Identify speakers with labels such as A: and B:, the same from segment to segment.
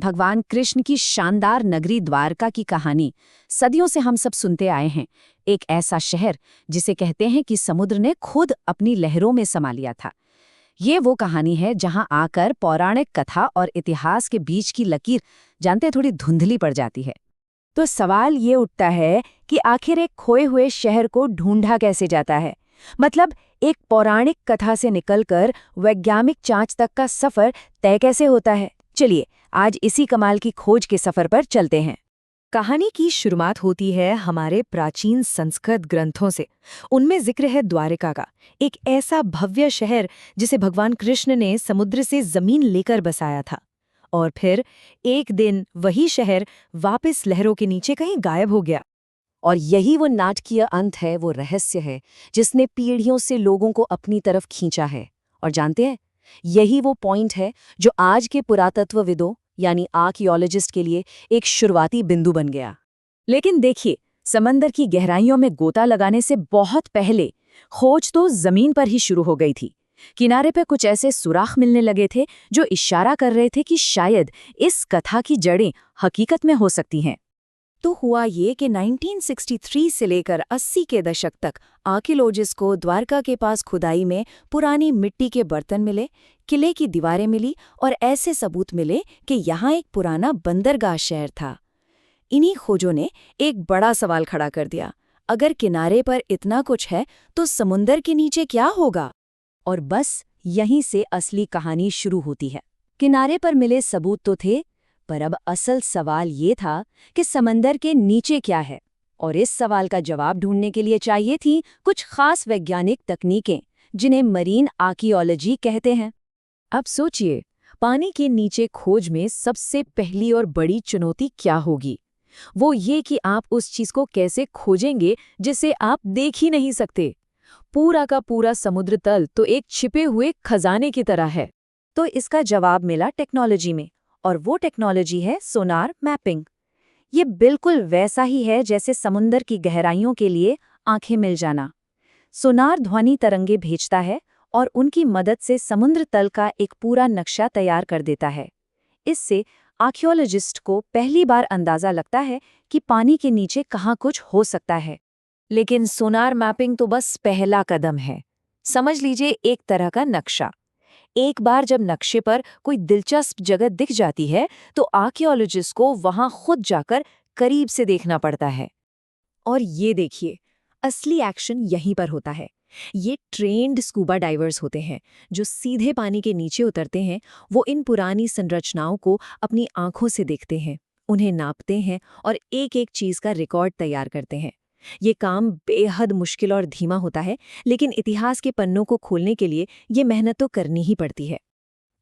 A: भगवान कृष्ण की शानदार नगरी द्वारका की कहानी सदियों से हम सब सुनते आए हैं। एक ऐसा शहर जिसे कहते हैं कि समुद्र ने खुद अपनी लहरों में समा लिया था। ये वो कहानी है जहां आकर पौराणिक कथा और इतिहास के बीच की लकीर जानते थोड़ी धुंधली पड़ जाती है। तो सवाल ये उठता है कि आखिर एक खोए हुए शहर को ढूंढा कैसे जाता है। मतलब एक पौराणिक कथा से निकलकर वैज्ञानिक जांच तक का सफर तय कैसे होता है। चलिए आज इसी कमाल की खोज के सफर पर चलते हैं।
B: कहानी की शुरुआत होती है हमारे प्राचीन संस्कृत ग्रंथों से। उनमें जिक्र है द्वारिका का, एक ऐसा भव्य शहर जिसे भगवान कृष्ण ने समुद्र से जमीन लेकर बसाया था। और फिर एक दिन वही शहर वापस लहरों के नीचे कहीं गायब हो गया।
A: और यही वो नाटकीय अंत है, वो रहस्य है जिसने पीढ़ियों से लोगों को अपनी तरफ खींचा है। और जानते हैं, यही वो पॉइंट है जो आज के पुरातत्वविदों यानी आर्कियोलॉजिस्ट के लिए एक शुरुआती बिंदु बन गया। लेकिन देखिए, समंदर की गहराइयों में गोता लगाने से बहुत पहले खोज तो जमीन पर ही शुरू हो गई थी। किनारे पे कुछ ऐसे सुराख मिलने लगे थे जो इशारा कर रहे थे कि शायद इस कथा की जड़ें हकीकत में हो सकती हैं।
B: तो हुआ ये कि 1963 से लेकर 80 के दशक तक आर्कियोलॉजिस्ट को द्वारका के पास खुदाई में पुरानी मिट्टी के बर्तन मिले, किले की दीवारें मिली और ऐसे सबूत मिले कि यहाँ एक पुराना बंदरगाह शहर था। इन्हीं खोजों ने एक बड़ा सवाल खड़ा कर दिया, अगर किनारे पर इतना कुछ है तो समुंदर के नीचे क्या होगा।
A: और बस यहीं से असली कहानी शुरू होती है। किनारे पर मिले सबूत तो थे, पर अब असल सवाल ये था कि समंदर के नीचे क्या है। और इस सवाल का जवाब ढूंढने के लिए चाहिए थी कुछ खास वैज्ञानिक तकनीकें जिन्हें मरीन आर्कियोलॉजी कहते हैं। अब सोचिए, पानी के नीचे खोज में सबसे पहली और बड़ी चुनौती क्या होगी। वो ये कि आप उस चीज को कैसे खोजेंगे जिसे आप देख ही नहीं सकते। पूरा का पूरा समुद्र तल तो एक छिपे हुए खजाने की तरह है। तो इसका जवाब मिला टेक्नोलॉजी में, और वो टेक्नोलॉजी है सोनार मैपिंग। ये बिल्कुल वैसा ही है जैसे समुंदर की गहराइयों के लिए आंखें मिल जाना। सोनार ध्वनि तरंगे भेजता है और उनकी मदद से समुद्र तल का एक पूरा नक्शा तैयार कर देता है। इससे आर्कियोलॉजिस्ट को पहली बार अंदाजा लगता है कि पानी के नीचे कहाँ कुछ हो सकता है। लेकिन सोनार मैपिंग तो बस पहला कदम है। समझ लीजिए एक तरह का नक्शा। एक बार जब नक्शे पर कोई दिलचस्प जगह दिख जाती है तो आर्कियोलॉजिस्ट को वहां खुद जाकर करीब से देखना पड़ता है। और ये देखिए, असली एक्शन यहीं पर होता है। ये ट्रेन्ड स्कूबा डाइवर्स होते हैं जो सीधे पानी के नीचे उतरते हैं। वो इन पुरानी संरचनाओं को अपनी आंखों से देखते हैं, उन्हें नापते हैं और एक-एक चीज का रिकॉर्ड तैयार करते हैं। ये काम बेहद मुश्किल और धीमा होता है, लेकिन इतिहास के पन्नों को खोलने के लिए ये मेहनत तो करनी ही पड़ती है।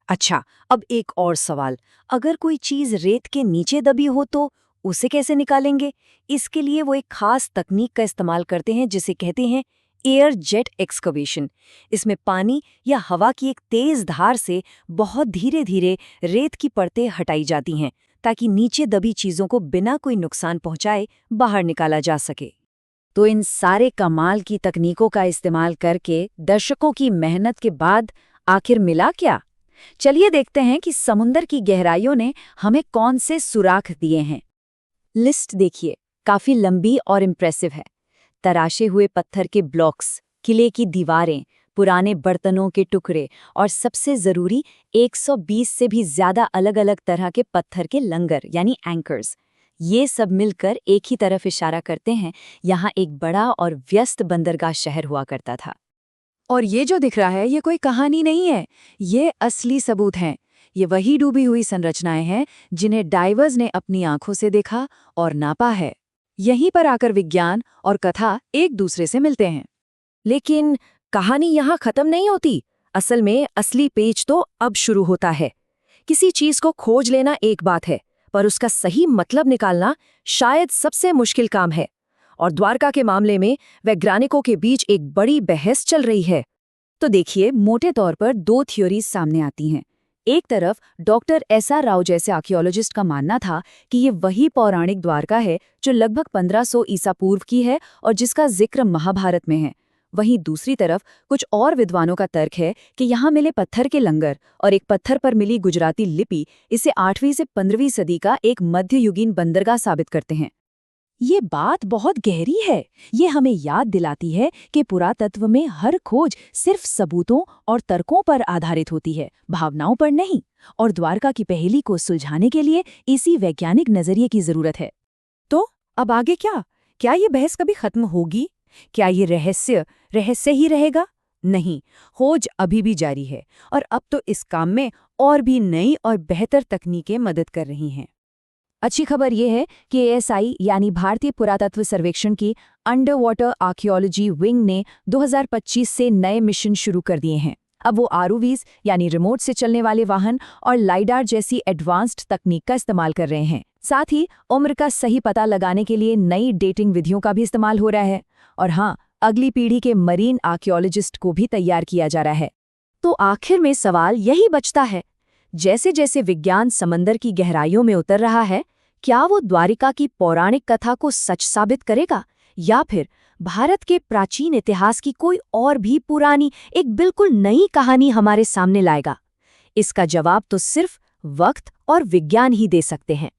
A: अच्छा, अब एक और सवाल, अगर कोई चीज रेत के नीचे दबी हो तो उसे कैसे निकालेंगे। इसके लिए वो एक खास तकनीक का इस्तेमाल करते हैं जिसे कहते हैं एयर जेट एक्सकवेशन। इसमें पानी या हवा की एक तेज धार से बहुत धीरे धीरे रेत की परतें हटाई जाती हैं ताकि नीचे दबी चीजों को बिना कोई नुकसान पहुंचाए बाहर निकाला जा सके। तो इन सारे कमाल की तकनीकों का इस्तेमाल करके दशकों की मेहनत के बाद आखिर मिला क्या। चलिए देखते हैं कि समुंदर की गहराइयों ने हमें कौन से सुराख दिए हैं। लिस्ट देखिए, काफी लंबी और इम्प्रेसिव है। तराशे हुए पत्थर के ब्लॉक्स, किले की दीवारें, पुराने बर्तनों के टुकड़े और सबसे जरूरी 120 से भी ज्यादा अलग अलग तरह के पत्थर के लंगर यानी एंकर्स। ये सब मिलकर एक ही तरफ इशारा करते हैं, यहाँ एक बड़ा और व्यस्त बंदरगाह शहर हुआ करता था। और ये जो दिख रहा है ये कोई कहानी नहीं है, ये असली सबूत हैं। ये वही डूबी हुई संरचनाएं हैं जिन्हें डाइवर्स ने अपनी आंखों से देखा और नापा है। यहीं पर आकर विज्ञान और कथा एक दूसरे से मिलते हैं। लेकिन कहानी यहाँ खत्म नहीं होती। असल में असली पेच तो अब शुरू होता है। किसी चीज को खोज लेना एक बात है, पर उसका सही मतलब निकालना शायद सबसे मुश्किल काम है। और द्वारका के मामले में वैज्ञानिकों के बीच एक बड़ी बहस चल रही है। तो देखिए, मोटे तौर पर दो थ्योरीज सामने आती हैं। एक तरफ डॉक्टर SR राव जैसे आर्कियोलॉजिस्ट का मानना था कि ये वही पौराणिक द्वारका है जो लगभग 1500 ईसा पूर्व की है और जिसका जिक्र महाभारत में है।
B: वहीं दूसरी तरफ कुछ और विद्वानों का तर्क है कि यहाँ मिले पत्थर के लंगर और एक पत्थर पर मिली गुजराती लिपि इसे 8वीं से 15वीं सदी का एक मध्ययुगीन बंदरगाह साबित करते हैं।
A: ये बात बहुत गहरी है। ये हमें याद दिलाती है कि पुरातत्व में हर खोज सिर्फ सबूतों और तर्कों पर आधारित होती है, भावनाओं पर नहीं। और द्वारका की पहेली को सुलझाने के लिए इसी वैज्ञानिक नजरिए की जरूरत है।
B: तो अब आगे क्या? क्या ये बहस कभी खत्म होगी? क्या ये रहस्य ही रहेगा? नहीं, खोज अभी भी जारी है और अब तो इस काम में और भी नई और बेहतर तकनीकें मदद कर रही हैं।
A: अच्छी खबर यह है कि एएसआई यानी भारतीय पुरातत्व सर्वेक्षण की अंडर वाटर आर्कियोलॉजी विंग ने 2025 से नए मिशन शुरू कर दिए हैं। अब वो आरओवीज यानी रिमोट से चलने वाले वाहन और लाइडार जैसी एडवांस्ड तकनीक का इस्तेमाल कर रहे हैं। साथ ही उम्र का सही पता लगाने के लिए नई डेटिंग विधियों का भी इस्तेमाल हो रहा है। और हाँ, अगली पीढ़ी के मरीन आर्कियोलॉजिस्ट को भी तैयार किया जा रहा है। तो आखिर में सवाल यही बचता है, जैसे जैसे विज्ञान समंदर की गहराइयों में उतर रहा है, क्या वो द्वारिका की पौराणिक कथा को सच साबित करेगा या फिर भारत के प्राचीन इतिहास की कोई और भी पुरानी एक बिल्कुल नई कहानी हमारे सामने लाएगा? इसका जवाब तो सिर्फ वक्त और विज्ञान ही दे सकते हैं।